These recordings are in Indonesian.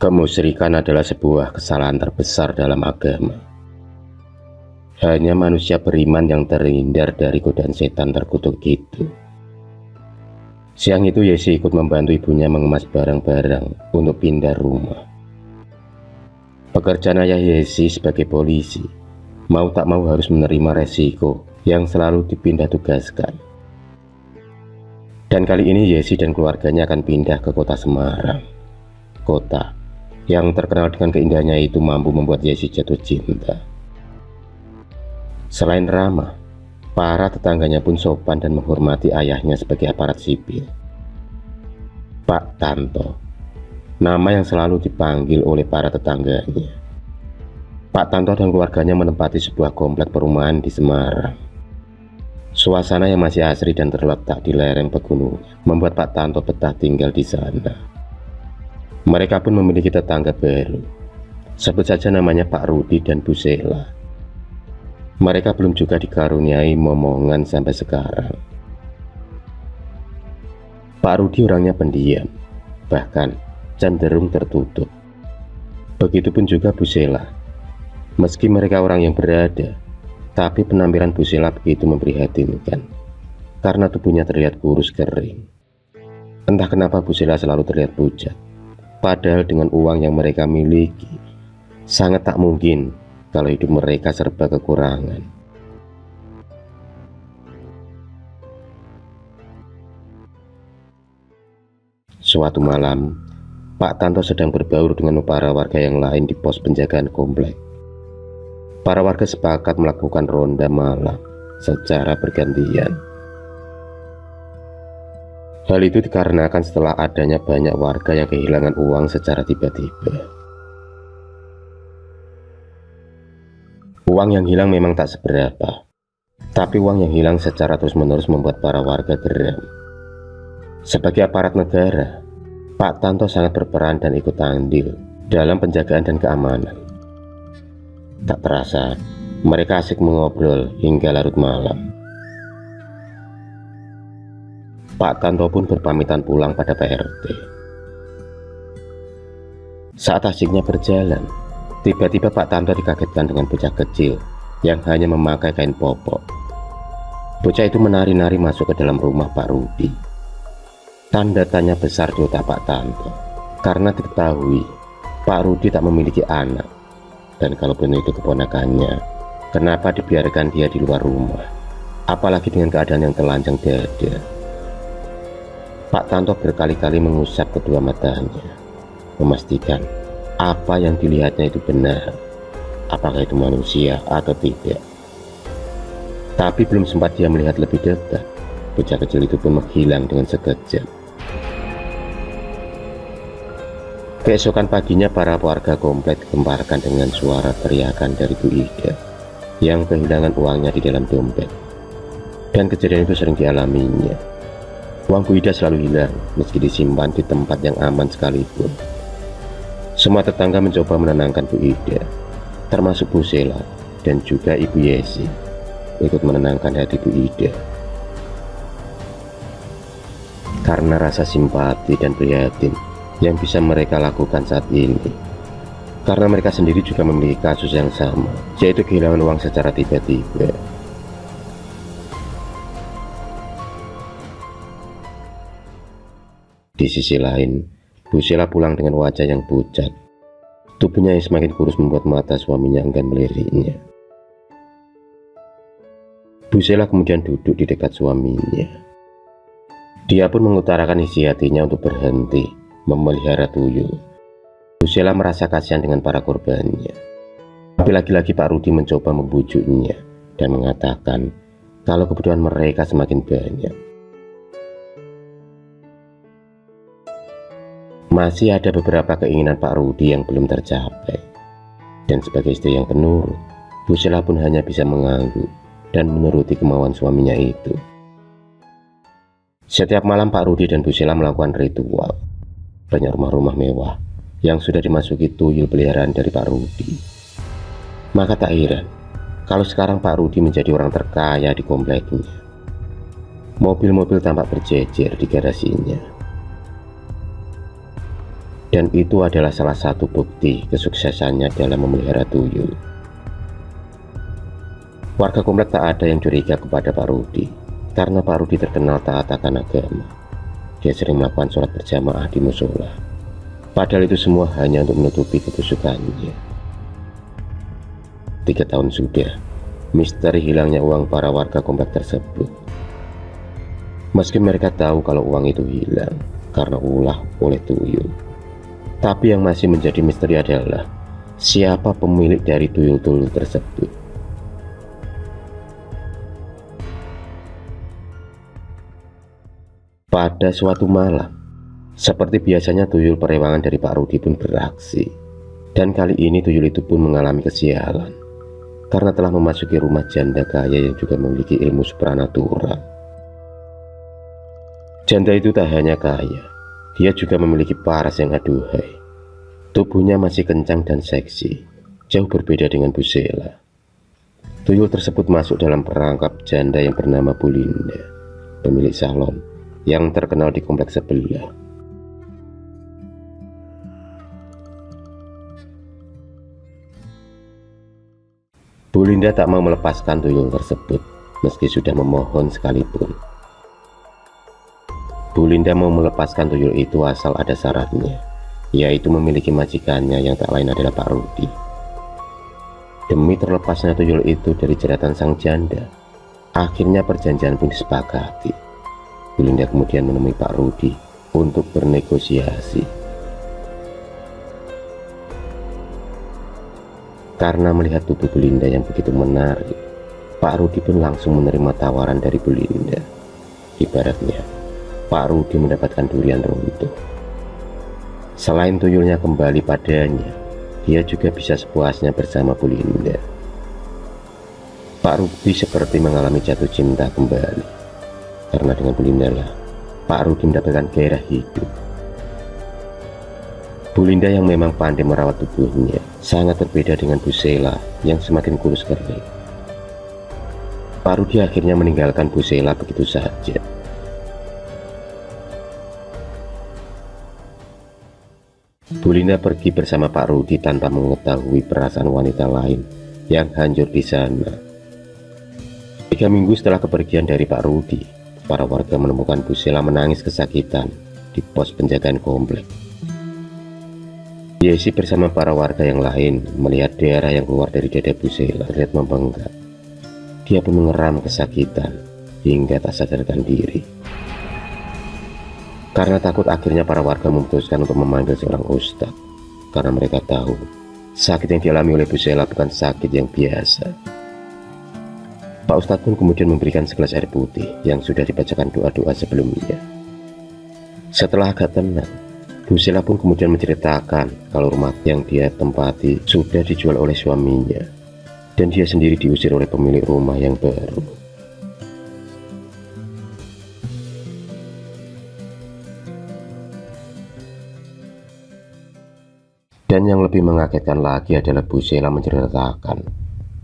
Kemusyrikan adalah sebuah kesalahan terbesar dalam agama. Hanya manusia beriman yang terhindar dari godaan setan terkutuk itu. Siang itu Yesi ikut membantu ibunya mengemas barang-barang untuk pindah rumah. Pekerjaan ayah Yesi sebagai polisi, mau tak mau harus menerima resiko yang selalu dipindah tugaskan. Dan kali ini Yesi dan keluarganya akan pindah ke kota Semarang. Kota yang terkenal dengan keindahannya itu mampu membuat Yesi jatuh cinta. Selain ramah, para tetangganya pun sopan dan menghormati ayahnya sebagai aparat sipil. Pak Tanto, nama yang selalu dipanggil oleh para tetangganya. Pak Tanto dan keluarganya menempati sebuah komplek perumahan di Semarang. Suasana yang masih asri dan terletak di lereng pegunungan membuat Pak Tanto betah tinggal di sana. Mereka pun memiliki tetangga baru. Sebut saja namanya Pak Rudi dan Bu Sela. Mereka belum juga dikaruniai momongan sampai sekarang. Pak Rudi orangnya pendiam, bahkan cenderung tertutup. Begitupun juga Bu Sela. Meski mereka orang yang berada, tapi penampilan Bu Sela begitu memprihatinkan karena tubuhnya terlihat kurus kering. Entah kenapa Bu Sela selalu terlihat pucat. Padahal dengan uang yang mereka miliki, sangat tak mungkin kalau hidup mereka serba kekurangan. Suatu malam, Pak Tanto sedang berbaur dengan para warga yang lain di pos penjagaan komplek. Para warga sepakat melakukan ronda malam secara bergantian. Hal itu dikarenakan setelah adanya banyak warga yang kehilangan uang secara tiba-tiba. Uang yang hilang memang tak seberapa, tapi uang yang hilang secara terus-menerus membuat para warga geram. Sebagai aparat negara, Pak Tanto sangat berperan dan ikut andil dalam penjagaan dan keamanan. Tak terasa, mereka asik mengobrol hingga larut malam. Pak Tanto pun berpamitan pulang pada Pak RT. Saat asyiknya berjalan, tiba-tiba Pak Tanto dikagetkan dengan bocah kecil yang hanya memakai kain popok. Bocah itu menari-nari masuk ke dalam rumah Pak Rudi. Tanda tanya besar di otak Pak Tanto, karena diketahui Pak Rudi tak memiliki anak. Dan kalaupun itu keponakannya, kenapa dibiarkan dia di luar rumah? Apalagi dengan keadaan yang telanjang dada. Pak Tanto berkali-kali mengusap kedua matanya, memastikan apa yang dilihatnya itu benar, apakah itu manusia atau tidak. Tapi belum sempat dia melihat lebih dekat, bocah kecil itu pun menghilang dengan sekejap. Keesokan paginya para warga komplek digemparkan dengan suara teriakan dari Bu Ida yang kehilangan uangnya di dalam dompet. Dan kejadian itu sering dialaminya. Uang Bu Ida selalu hilang meski disimpan di tempat yang aman sekalipun. Semua tetangga mencoba menenangkan Bu Ida, termasuk Bu Sela dan juga Ibu Yesi, ikut menenangkan hati Bu Ida. Karena rasa simpati dan prihatin yang bisa mereka lakukan saat ini. Karena mereka sendiri juga memiliki kasus yang sama, yaitu kehilangan uang secara tiba-tiba. Di sisi lain, Bu Sela pulang dengan wajah yang pucat. Tubuhnya yang semakin kurus membuat mata suaminya enggan meliriknya. Bu Sela kemudian duduk di dekat suaminya. Dia pun mengutarakan isi hatinya untuk berhenti memelihara tuyul. Bu Sela merasa kasihan dengan para korbannya. Tapi lagi-lagi Pak Rudi mencoba membujuknya dan mengatakan kalau kebutuhan mereka semakin banyak. Masih ada beberapa keinginan Pak Rudi yang belum tercapai. Dan sebagai istri yang penurut, Bu Sela pun hanya bisa mengangguk dan menuruti kemauan suaminya itu. Setiap malam Pak Rudi dan Bu Sela melakukan ritual. Banyak rumah-rumah mewah yang sudah dimasuki tuyul peliharaan dari Pak Rudi. Maka tak heran kalau sekarang Pak Rudi menjadi orang terkaya di kompleknya. Mobil-mobil tampak berjejer di garasinya. Dan itu adalah salah satu bukti kesuksesannya dalam memelihara tuyul. Warga komplek tak ada yang curiga kepada Pak Rudi, karena Pak Rudi terkenal taat akan agama. Dia sering melakukan sholat berjamaah di musola. Padahal itu semua hanya untuk menutupi kebusukannya. 3 tahun sudah, misteri hilangnya uang para warga komplek tersebut. Meski mereka tahu kalau uang itu hilang karena ulah oleh tuyul, tapi yang masih menjadi misteri adalah siapa pemilik dari tuyul-tuyul tersebut. Pada suatu malam, seperti biasanya tuyul perewangan dari Pak Rudi pun beraksi. Dan kali ini tuyul itu pun mengalami kesialan, karena telah memasuki rumah janda kaya yang juga memiliki ilmu supranatural. Janda itu tak hanya kaya, dia juga memiliki paras yang aduhai. Tubuhnya masih kencang dan seksi, jauh berbeda dengan Bu Sela. Tuyul tersebut masuk dalam perangkap janda yang bernama Bu Linda, pemilik salon yang terkenal di kompleks sebelah. Bu Linda tak mau melepaskan tuyul tersebut, meski sudah memohon sekalipun. Bu Linda mau melepaskan tuyul itu asal ada syaratnya, yaitu memiliki majikannya yang tak lain adalah Pak Rudi. Demi terlepasnya tuyul itu dari jeratan sang janda, akhirnya perjanjian pun disepakati. Bu Linda kemudian menemui Pak Rudi untuk bernegosiasi. Karena melihat tubuh Bu Linda yang begitu menarik, Pak Rudi pun langsung menerima tawaran dari Bu Linda. Ibaratnya, Pak Rudi mendapatkan durian runtuh. Selain tuyulnya kembali padanya, dia juga bisa sepuasnya bersama Bu Linda. Pak Rudi seperti mengalami jatuh cinta kembali. Karena dengan Bu Linda lah, Pak Rudi mendapatkan gairah hidup. Bu Linda yang memang pandai merawat tubuhnya sangat berbeda dengan Bu Sela yang semakin kurus kering. Pak Rudi akhirnya meninggalkan Bu Sela begitu saja. Bu Linda pergi bersama Pak Rudi tanpa mengetahui perasaan wanita lain yang hancur di sana. 3 minggu setelah kepergian dari Pak Rudi, para warga menemukan Bu Sela menangis kesakitan di pos penjagaan komplek. Yesi bersama para warga yang lain melihat darah yang keluar dari dada Bu Sela terlihat membengkak. Dia pun mengeram kesakitan hingga tak sadarkan diri. Karena takut, akhirnya para warga memutuskan untuk memanggil seorang ustadz, karena mereka tahu sakit yang dialami oleh Bu Sela bukan sakit yang biasa. Pak Ustadz pun kemudian memberikan segelas air putih yang sudah dibacakan doa-doa sebelumnya. Setelah agak tenang, Bu Sela pun kemudian menceritakan kalau rumah yang dia tempati sudah dijual oleh suaminya, dan dia sendiri diusir oleh pemilik rumah yang baru. Dan yang lebih mengagetkan lagi adalah Bu Sela menceritakan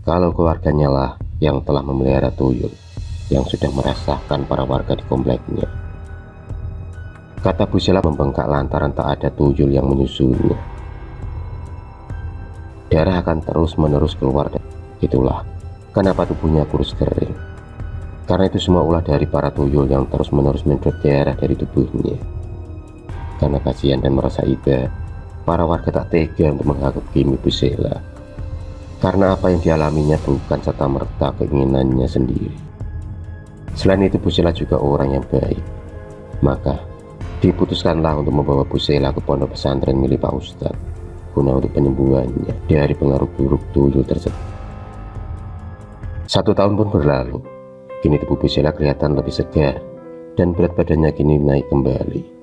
kalau keluarganya lah yang telah memelihara tuyul yang sudah meresahkan para warga di kompleknya. Kata Bu Sela membengkak lantaran tak ada tuyul yang menyusunya. Darah akan terus-menerus keluar. Itulah kenapa tubuhnya kurus kering. Karena itu semua ulah dari para tuyul yang terus-menerus menyedot darah dari tubuhnya. Karena kasihan dan merasa iba, para warga tak tega untuk menghakimi Bu Sela. Karena apa yang dialaminya bukan serta-merta keinginannya sendiri. Selain itu, Bu Sela juga orang yang baik. Maka diputuskanlah untuk membawa Bu Sela ke pondok pesantren milik Pak Ustadz, guna untuk penyembuhannya dari pengaruh buruk tuyul tersebut. 1 tahun pun berlalu. Kini tubuh Bu Sela kelihatan lebih segar dan berat badannya kini naik kembali.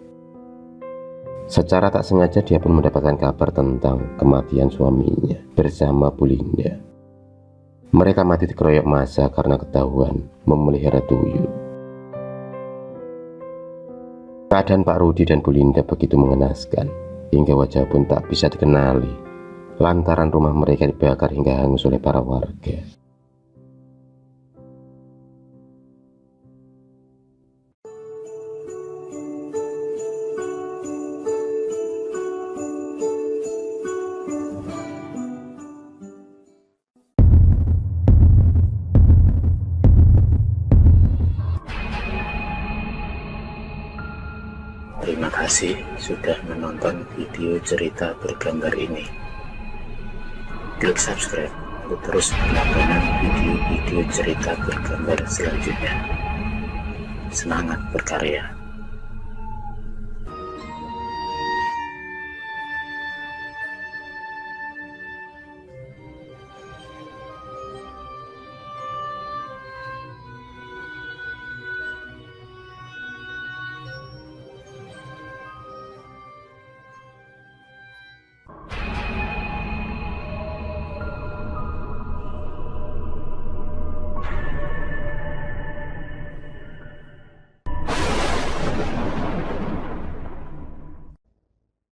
Secara tak sengaja dia pun mendapatkan kabar tentang kematian suaminya bersama Bu Linda. Mereka mati dikeroyok massa karena ketahuan memelihara tuyul. Keadaan Pak Rudi dan Bu Linda begitu mengenaskan, hingga wajah pun tak bisa dikenali, lantaran rumah mereka dibakar hingga hangus oleh para warga. kasih sudah menonton video cerita bergambar ini. Klik subscribe untuk terus mendapatkan video-video cerita bergambar selanjutnya. Semangat berkarya.